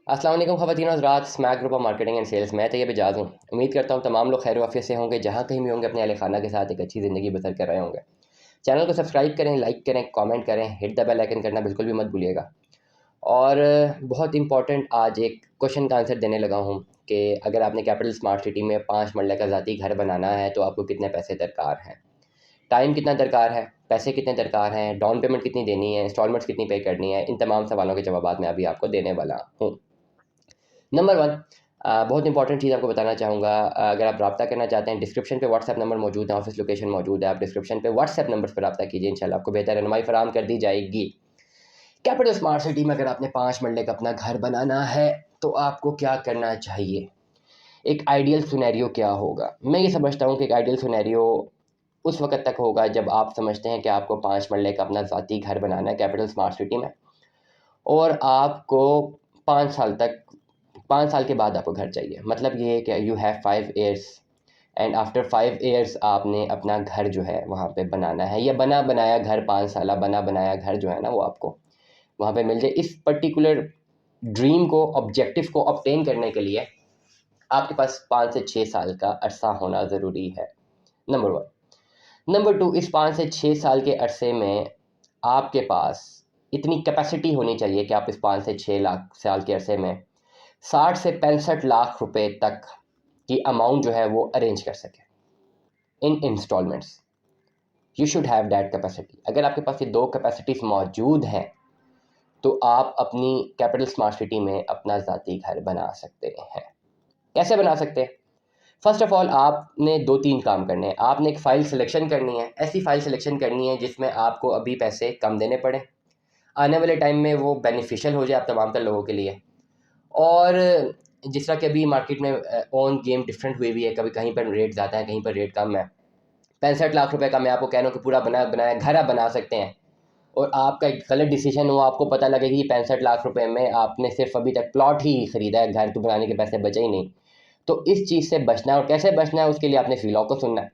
अस्सलाम वालेकुम ख़वातीन और हज़रात, Smack group of marketing and sales में तैयब एजाज़ हूँ। उम्मीद करता हूँ तमाम लोग खैर वाफियत से होंगे, जहाँ कहीं भी होंगे अपने अहले खाना के साथ एक अच्छी ज़िंदगी बसर कर रहे होंगे। चैनल को सब्सक्राइब करें, लाइक करें, कमेंट करें, हिट द बेल आइकन करना बिल्कुल भी मत भूलिएगा। और बहुत इंपॉर्टेंट आज एक क्वेश्चन का आंसर देने लगा हूँ कि अगर आपने कैपिटल स्मार्ट सिटी में 5 मरले का ज़ाती घर बनाना है तो आपको कितने पैसे दरकार हैं, टाइम कितना दरकार है, पैसे कितने दरकार हैं, डाउन पेमेंट कितनी देनी है, इंस्टॉलमेंट्स कितनी पे करनी है। इन तमाम सवालों के जवाब मैं अभी आपको देने वाला हूँ। नंबर वन, बहुत इंपॉर्टेंट चीज़ आपको बताना चाहूँगा। अगर आप रब्ता करना चाहते हैं, डिस्क्रिप्शन पे व्हाट्सएप नंबर मौजूद है, ऑफिस लोकेशन मौजूद है। आप डिस्क्रिप्शन पे व्हाट्सएप नंबर पर रब्ता कीजिए, इंशाल्लाह आपको बेहतर रहनुमाई फराहम कर दी जाएगी। कैपिटल स्मार्ट सिटी में अगर आपने 5 मरले का अपना घर बनाना है तो आपको क्या करना चाहिए, एक आइडियल सिनेरियो क्या होगा। मैं ये समझता हूँ कि एक आइडियल सिनेरियो उस वक्त तक होगा जब आप समझते हैं कि आपको 5 मरले का अपना ज़ाती घर बनाना है कैपिटल स्मार्ट सिटी में, और आपको 5 साल तक 5 साल के बाद आपको घर चाहिए। मतलब ये है कि you have 5 years and after 5 years आपने अपना घर जो है वहाँ पे बनाना है, या बना बनाया घर, 5 साल बना बनाया घर जो है ना वो आपको वहाँ पे मिल जाए। इस पर्टिकुलर ड्रीम को, ऑब्जेक्टिव को ऑब्टेन करने के लिए आपके पास 5 से 6 साल का अरसा होना ज़रूरी है, नंबर वन। नंबर टू, इस 5 से 6 साल के अरसे में आपके पास इतनी कैपेसिटी होनी चाहिए कि आप इस 5 से 6 लाख साल के अरसे में 60 से 65 लाख रुपए तक की अमाउंट जो है वो अरेंज कर सके in installments. You should have that capacity. अगर आपके पास ये दो कैपेसिटीज मौजूद हैं तो आप अपनी कैपिटल स्मार्ट सिटी में अपना ज़ाती घर बना सकते हैं। कैसे बना सकते हैं? फर्स्ट ऑफ ऑल आपने दो तीन काम करने हैं। आपने एक फ़ाइल सिलेक्शन करनी है, ऐसी फ़ाइल सिलेक्शन करनी है जिसमें आपको अभी पैसे कम देने पड़े, आने वाले टाइम में वो बेनिफिशियल हो जाए आप तमाम तर लोगों के लिए। और जिस तरह कि अभी मार्केट में ऑन गेम डिफरेंट हुई हुई है, कभी कहीं पर रेट ज़्यादा है, कहीं पर रेट कम है। 65 लाख रुपए का मैं आपको कह रहा हूँ कि पूरा बना बनाया घर आप बना सकते हैं, और आपका एक गलत डिसीजन हो, आपको पता लगे कि 65 लाख रुपए में आपने सिर्फ अभी तक प्लॉट ही खरीदा है, घर तो बनाने के पैसे बचे ही नहीं। तो इस चीज़ से बचना है, और कैसे बचना है उसके लिए आपने फ्री लॉ को सुनना है।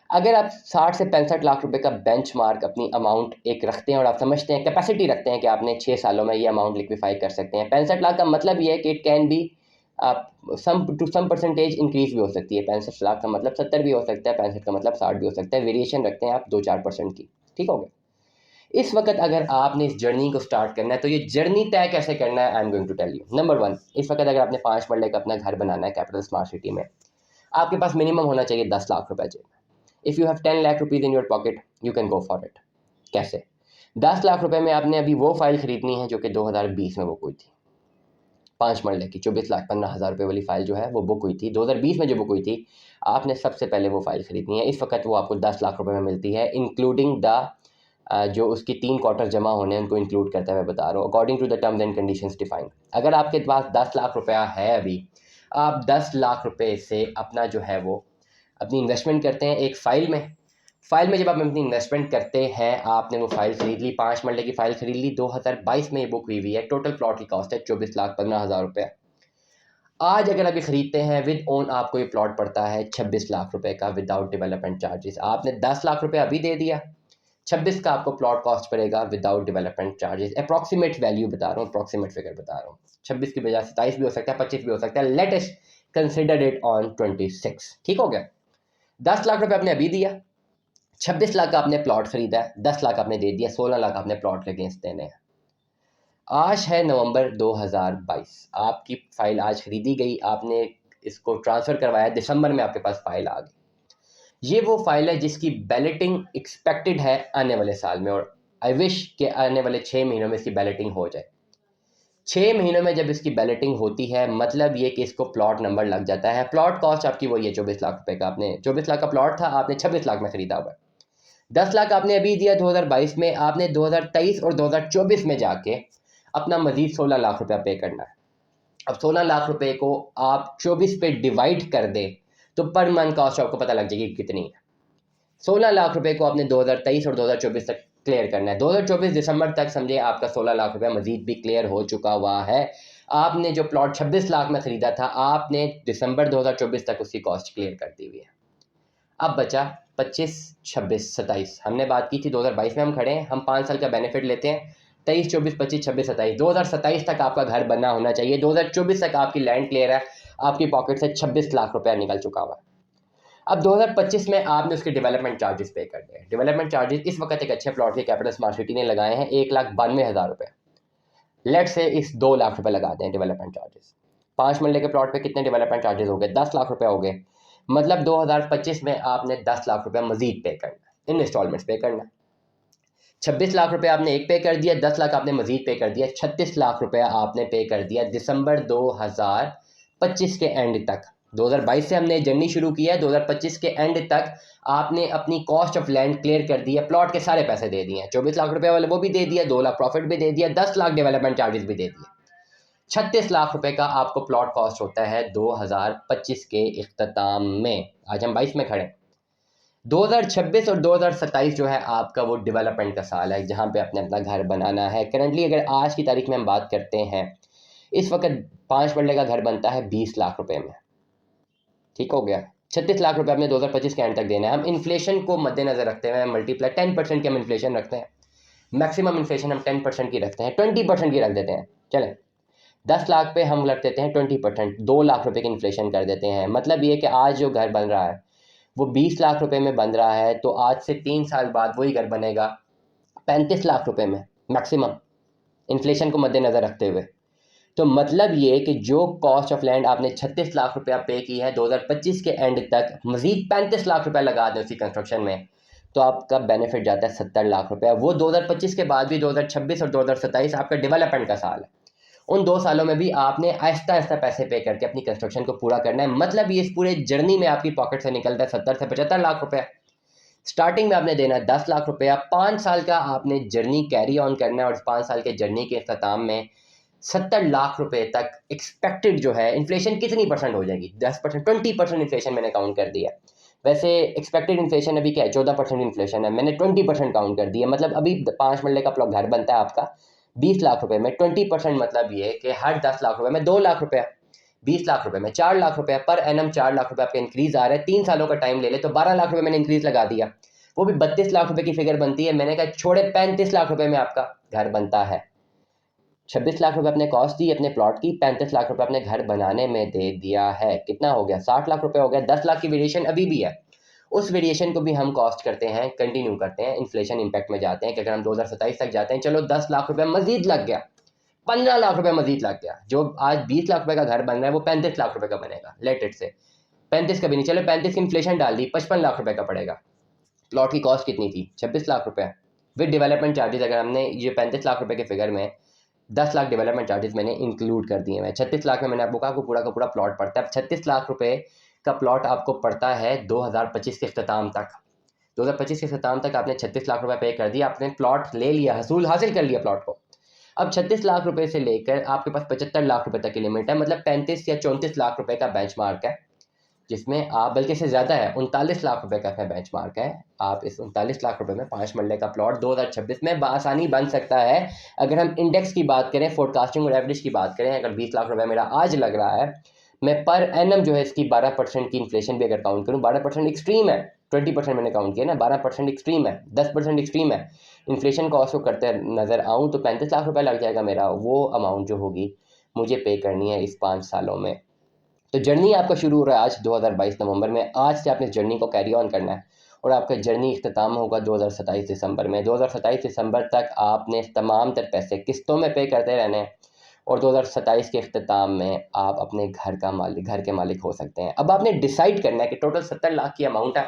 अगर आप 60 से 65 लाख रुपए का बेंचमार्क अपनी अमाउंट एक रखते हैं और आप समझते हैं, कैपेसिटी रखते हैं कि आपने 6 सालों में ये अमाउंट लिक्विफाई कर सकते हैं। 65 लाख का मतलब ये है कि it can be some to some percentage increase भी हो सकती है। 65 लाख का मतलब 70 भी हो सकता है, 65 का मतलब 60 भी हो सकता है। वेरिएशन रखते हैं आप 2-4% की, ठीक हो गया। इस वक्त अगर आपने इस जर्नी को स्टार्ट करना है तो ये जर्नी तय कैसे करना है, I am going to tell you. Number one, इस वक्त अगर आपने 5 मरले का अपना घर बनाना है कैपिटल स्मार्ट सिटी में, आपके पास मिनिमम होना चाहिए 10 लाख रुपए जेब में। If you have 10 lakh rupees in your pocket you can go for it. कैसे? 10 लाख रुपए में आपने अभी वो फाइल खरीदनी है जो कि 2020 में बुक हुई थी। 5 मरले की 24,15,000 रुपये वाली फाइल जो है वो बुक हुई थी 2020 में, जो बुक हुई थी। आपने सबसे पहले वो फाइल खरीदनी है। इस वक्त वो आपको 10 लाख रुपए में मिलती है, इंक्लूडिंग द जो उसकी 3 क्वार्टर जमा होने हैं उनको इंक्लूड करते हुए बता रहा हूँ, according to the terms and conditions defined. अगर आपके पास 10 लाख रुपया है अभी, आप 10 लाख रुपए से अपना जो है वो अपनी इन्वेस्टमेंट करते हैं एक फ़ाइल में। फ़ाइल में जब आप अपनी इन्वेस्टमेंट करते हैं, आपने वो फ़ाइल खरीद ली, 5 मरले की फ़ाइल खरीद ली, 2022 में ये बुक हुई हुई है। टोटल प्लॉट की कॉस्ट है 24,15,000 रुपये। आज अगर अभी खरीदते हैं विद ओन, आपको ये प्लॉट पड़ता है 26 लाख रुपए का विदाउट डेवलपमेंट चार्जेस। आपने 10 लाख रुपए अभी दे दिया, 26 का आपको प्लॉट कॉस्ट पड़ेगा without development charges. Approximate value बता रहा हूँ, अप्रॉक्सीमेट फिगर बता रहा हूँ। 26 की बजाय 27 भी हो सकता है, 25 भी हो सकता है। Let us consider it on 26, ठीक हो गया। 10 लाख रुपए आपने अभी दिया, 26 लाख का आपने प्लॉट खरीदा है, 10 लाख आपने दे दिया, 16 लाख आपने प्लॉट के अगेंस्ट देने हैं। आज है नवंबर 2022, आपकी फाइल आज खरीदी गई, आपने इसको ट्रांसफ़र करवाया, दिसंबर में आपके पास फाइल आ गई। ये वो फाइल है जिसकी बैलेटिंग एक्सपेक्टेड है आने वाले साल में, और आई विश कि आने वाले 6 महीनों में इसकी बैलेटिंग हो जाए। 6 महीनों में जब इसकी बैलेटिंग होती है, मतलब ये कि इसको प्लॉट नंबर लग जाता है। प्लॉट कॉस्ट आपकी वही है 24 लाख रुपए का। आपने 24 लाख का प्लॉट था, आपने 26 लाख में खरीदा हुआ है। 10 लाख आपने अभी दिया 2022 में, आपने 2023 और 2024 में जाके अपना मजीद 16 लाख रुपया पे करना है। अब 16 लाख रुपए को आप 24 पे डिवाइड कर दें तो पर मंथ कॉस्ट आपको पता लग जाएगी कितनी है। 16 लाख रुपए को आपने 2023 और 2024 तक क्लियर करना है। 2024 दिसंबर तक समझे आपका 16 लाख रुपया मजीद भी क्लियर हो चुका हुआ है। आपने जो प्लॉट 26 लाख में खरीदा था, आपने दिसंबर 2024 तक उसकी कॉस्ट क्लियर कर दी हुई है। अब बचा 25, 26, 27। हमने बात की थी 2022 में हम खड़े हैं, हम 5 साल का बेनिफिट लेते हैं। 23, 24, 25, 26, 27, 2027 तक आपका घर बना होना चाहिए। 2024 तक आपकी लैंड क्लियर है, आपकी पॉकेट से 26 लाख रुपया निकल चुका हुआ है। अब 2025 में आपने उसके डेवलपमेंट चार्जेस पे कर दिए। डेवलपमेंट चार्जेस इस वक्त एक अच्छे प्लॉट के कैपिटल स्मार्ट सिटी ने लगाए हैं 1,92,000 रुपये। लेट से इस 2 लाख रुपये लगाते हैं डेवलपमेंट चार्जेस। 5 मरले के प्लॉट पे कितने डेवलपमेंट चार्जेस हो गए? 10 लाख रुपये हो गए। मतलब 2025 में आपने 10 लाख रुपये मजीद पे करना, इन इंस्टॉलमेंट्स पे करना। 26 लाख रुपये आपने एक पे कर दिया, 10 लाख आपने मजीद पे कर दिया, 36 लाख रुपये आपने पे कर दिया दिसंबर 2025 के एंड तक। 2022 से हमने जर्नी शुरू की है, 2025 के एंड तक आपने अपनी कॉस्ट ऑफ लैंड क्लियर कर दी है, प्लॉट के सारे पैसे दे दिए हैं। 24 लाख रुपये वाले वो भी दे दिया, 2 लाख प्रॉफिट भी दे दिया, 10 लाख डेवलपमेंट चार्जेस भी दे दिए। 36 लाख रुपए का आपको प्लॉट कॉस्ट होता है 2025 के इख्तिताम में। आज हम 22 में खड़े। 2026 और 2027 जो है आपका वो डेवलपमेंट का साल है, जहाँ पे आपने अपना घर बनाना है। करंटली अगर आज की तारीख में हम बात करते हैं, इस वक्त 5 मरले का घर बनता है 20 लाख रुपए में। ठीक हो गया। 36 लाख रुपए आपने 2025 के एंड तक देना है। हम इन्फ्लेशन को मद्देनजर रखते हैं, मल्टीप्लाई 10% की हम इन्फ्लेशन रखते हैं, मैक्सिमम इन्फ्लेशन हम 10% की रखते हैं, 20% की रख देते हैं। चलें, 10 लाख पे हम रख देते हैं 20%, 2 लाख रुपए की इन्फ्लेशन कर देते हैं। मतलब ये कि आज जो घर बन रहा है वो 20 लाख रुपए में बन रहा है, तो आज से 3 साल बाद वही घर बनेगा 35 लाख रुपए में मैक्सिमम, इन्फ्लेशन को मद्देनज़र रखते हुए। तो मतलब ये कि जो कॉस्ट ऑफ लैंड आपने 36 लाख रुपया पे की है 2025 के एंड तक, मजीद 35 लाख रुपया लगा दें उसी कंस्ट्रक्शन में, तो आपका बेनिफिट जाता है 70 लाख रुपया। वो 2025 के बाद भी 2026 और 2027 आपका डेवलपमेंट का साल है। उन 2 सालों में भी आपने आहिस्ता आहिस्ता पैसे पे करके अपनी कंस्ट्रक्शन को पूरा करना है। मतलब ये इस पूरे जर्नी में आपकी पॉकेट से निकलता है 70 से 75 लाख रुपया। स्टार्टिंग में आपने देना है 10 लाख रुपया, 5 साल का आपने जर्नी कैरी ऑन करना है, और 5 साल के जर्नी के अख्ताम में 70 लाख रुपए तक एक्सपेक्टेड जो है इन्फ्लेशन कितनी परसेंट हो जाएगी? 10%, 20% इन्फ्लेशन मैंने काउंट कर दिया। वैसे एक्सपेक्टेड इन्फ्लेशन अभी क्या है? 14% इन्फ्लेशन है, मैंने 20% काउंट कर दिया। मतलब अभी 5 मरले का घर बनता है आपका 20 लाख रुपए में, 20% मतलब ये कि हर 10 लाख रुपए में 2 लाख रुपया, 20 लाख रुपए में 4 लाख रुपया पर एनम, 4 लाख रुपये आपका इंक्रीज आ रहा है। 3 सालों का टाइम ले ले तो 12 लाख रुपये मैंने इंक्रीज लगा दिया, वो भी 32 लाख रुपए की फिगर बनती है। मैंने कहा छोड़े 35 लाख रुपए में आपका घर बनता है। 26 लाख रुपए अपने कॉस्ट दी अपने प्लॉट की, 35 लाख रुपए अपने घर बनाने में दे दिया है। कितना हो गया? 60 लाख रुपए हो गया। 10 लाख की वेरिएशन अभी भी है, उस वेरिएशन को भी हम कॉस्ट करते हैं, कंटिन्यू करते हैं, इन्फ्लेशन इम्पैक्ट में जाते हैं कि अगर हम 2027 तक जाते हैं, चलो 10 लाख रुपए मजीद लग गया, 15 लाख रुपए मजीद लग गया। जो आज 20 लाख रुपए का घर बन रहा है वो 35 लाख रुपए का बनेगा। लेट इट से 35 का भी नहीं, चलो 35 की इन्फ्लेशन डाल दी, 55 लाख रुपए का पड़ेगा। प्लॉट की कॉस्ट कितनी थी? 26 लाख रुपए विद डेवलपमेंट चार्जेस। अगर हमने ये 35 लाख रुपए के फिगर में 10 लाख डेवलपमेंट चार्जेस मैंने इंक्लूड कर दिए हैं, 36 लाख में मैंने आपको कहा पूरा का पूरा प्लॉट पड़ता है। 36 लाख रुपए का प्लॉट आपको पड़ता है 2025 के अख्ताम तक। 2025 के अख्ताम तक आपने 36 लाख रुपए पे कर दिया, आपने प्लॉट ले लिया, हासिल कर लिया प्लॉट को। अब 36 लाख रुपए से लेकर आपके पास 75 लाख रुपए तक की लिमिट है, मतलब 35 या 34 लाख रुपए का बेंचमार्क है, जिसमें आप, बल्कि से ज़्यादा है, 39 लाख रुपए का बेंचमार्क है। आप इस 39 लाख रुपए में 5 मरले का प्लॉट 2026 में बआसानी बन सकता है। अगर हम इंडेक्स की बात करें, फोरकास्टिंग और एवरेज की बात करें, अगर 20 लाख रुपए मेरा आज लग रहा है, मैं पर एनम जो है इसकी 12% की इन्फ्लेशन भी अगर काउंट करूँ, 12% एक्सट्रीम है, 20% मैंने काउंट किया ना, 12% एक्सट्रीम है, 10% एक्सट्रीम है, इन्फ्लेशन कॉस्ट को करते नज़र आऊँ तो 35 लाख रुपये लग जाएगा मेरा। वो अमाउंट जो होगी मुझे पे करनी है इस 5 सालों में। तो जर्नी आपका शुरू हो रहा है आज 2022 नवंबर में। आज से आपने इस जर्नी को कैरी ऑन करना है और आपका जर्नी इख्तिताम होगा 2027 दिसंबर में। 2027 दिसंबर तक आपने तमाम तर पैसे किस्तों में पे करते रहने हैं, और 2027 के इख्तिताम में आप अपने घर के मालिक हो सकते हैं। अब आपने डिसाइड करना है कि टोटल 70 लाख की अमाउंट है,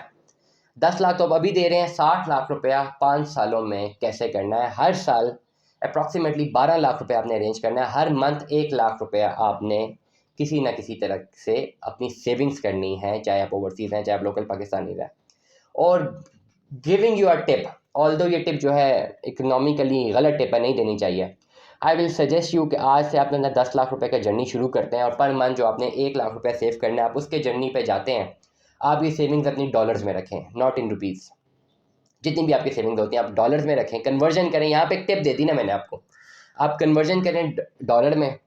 10 लाख तो अब अभी दे रहे हैं, 60 लाख रुपया 5 सालों में कैसे करना है? हर साल अप्रॉक्सीमेटली 12 लाख रुपये आपने अरेंज करना है। हर मंथ 1 लाख रुपया आपने किसी ना किसी तरह से अपनी सेविंग्स करनी है, चाहे आप ओवरसीज़ हैं, चाहे आप लोकल पाकिस्तानी हैं। और giving you a tip, although ये टिप जो है इकोनॉमिकली गलत टिप है, नहीं देनी चाहिए। आई विल सजेस्ट यू कि आज से आप 10 लाख रुपए का जर्नी शुरू करते हैं, और पर मंथ जो आपने 1 लाख रुपया सेव करना है, आप उसके जर्नी पे जाते हैं। आप ये सेविंग्स अपनी डॉलर्स में रखें, नॉट इन रुपीज़। जितनी भी आपकी सेविंग्स होती हैं आप डॉलर्स में रखें, कन्वर्जन करें। यहाँ पे एक टिप दे दी ना मैंने आपको, आप कन्वर्जन करें डॉलर में।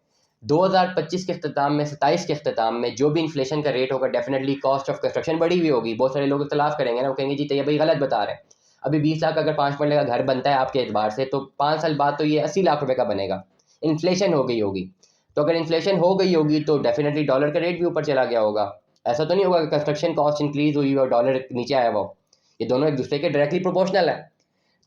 2025 के अख्ताम में, 27 के अख्ताम में जो भी इन्फ्लेशन का रेट होगा, डेफिनेटली कॉस्ट ऑफ कंस्ट्रक्शन बढ़ी हुई होगी। बहुत सारे लोग इख्तलाफ करेंगे ना, वो कहेंगे जी तैयब भाई गलत बता रहे हैं। अभी 20 लाख अगर 5 मरले का घर बनता है आपके एतबार से, तो 5 साल बाद तो ये 80 लाख रुपए का बनेगा। इन्फ्लेशन हो गई होगी, तो अगर इन्फ्लेशन हो गई होगी तो डेफिनेटली डॉलर का रेट भी ऊपर चला गया होगा। ऐसा तो नहीं होगा कि कंस्ट्रक्शन कॉस्ट इंक्रीज हुई और डॉलर नीचे आया हुआ हो। ये दोनों एक दूसरे के डायरेक्टली प्रोपोर्शनल है।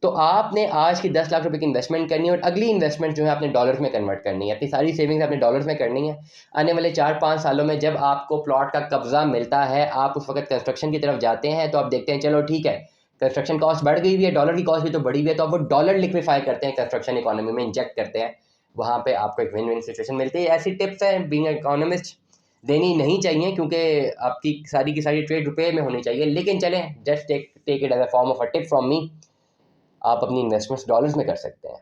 तो आपने आज की 10 लाख रुपए की इन्वेस्टमेंट करनी है और अगली इन्वेस्टमेंट जो है आपने डॉलर्स में कन्वर्ट करनी है, अपनी सारी सेविंग्स आपने डॉलर्स में करनी है। आने वाले 4-5 सालों में जब आपको प्लॉट का कब्जा मिलता है, आप उस वक्त कंस्ट्रक्शन की तरफ जाते हैं, तो आप देखते हैं चलो ठीक है कंस्ट्रक्शन कॉस्ट बढ़ गई हुई है, डॉलर की कॉस्ट भी तो बढ़ी हुई है, तो आप वो डॉलर लिक्विफाई करते हैं, कंस्ट्रक्शन इकोनॉमी में इंजेक्ट करते हैं। वहाँ पे आपको एक विन विन सिचुएशन मिलती है। ऐसी टिप्स हैं बीइंग इकोनॉमिस्ट देनी नहीं चाहिए, क्योंकि आपकी सारी की सारी ट्रेड रुपए में होनी चाहिए, लेकिन चलें just take it as a form of a tip from me. आप अपनी इन्वेस्टमेंट्स डॉलर्स में कर सकते हैं।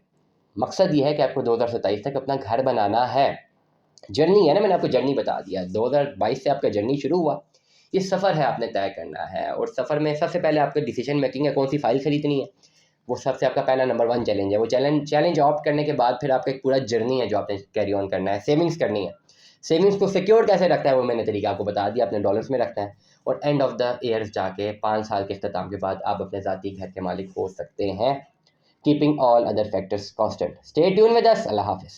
मकसद ये है कि आपको 2027 तक अपना घर बनाना है। जर्नी है ना, मैंने आपको जर्नी बता दिया, 2022 से आपका जर्नी शुरू हुआ। ये सफ़र है, आपने तय करना है, और सफ़र में सबसे पहले आपका डिसीजन मेकिंग है, कौन सी फाइल खरीदनी है। वो सबसे आपका पहला नंबर 1 चैलेंज है। वो चैलेंज ऑप्ट करने के बाद फिर आपका एक पूरा जर्नी है जो आपने कैरी ऑन करना है। सेविंग्स करनी है। सेविंग्स को सिक्योर कैसे रखना है वो मैंने तरीका आपको बता दिया, अपने डॉलर्स में रखना है। और एंड ऑफ द ईयर जाके 5 साल के अख्ताम के बाद आप अपने ज़ाती घर के मालिक हो सकते हैं, keeping all other factors constant. Stay tune with us. Allah हाफिज़।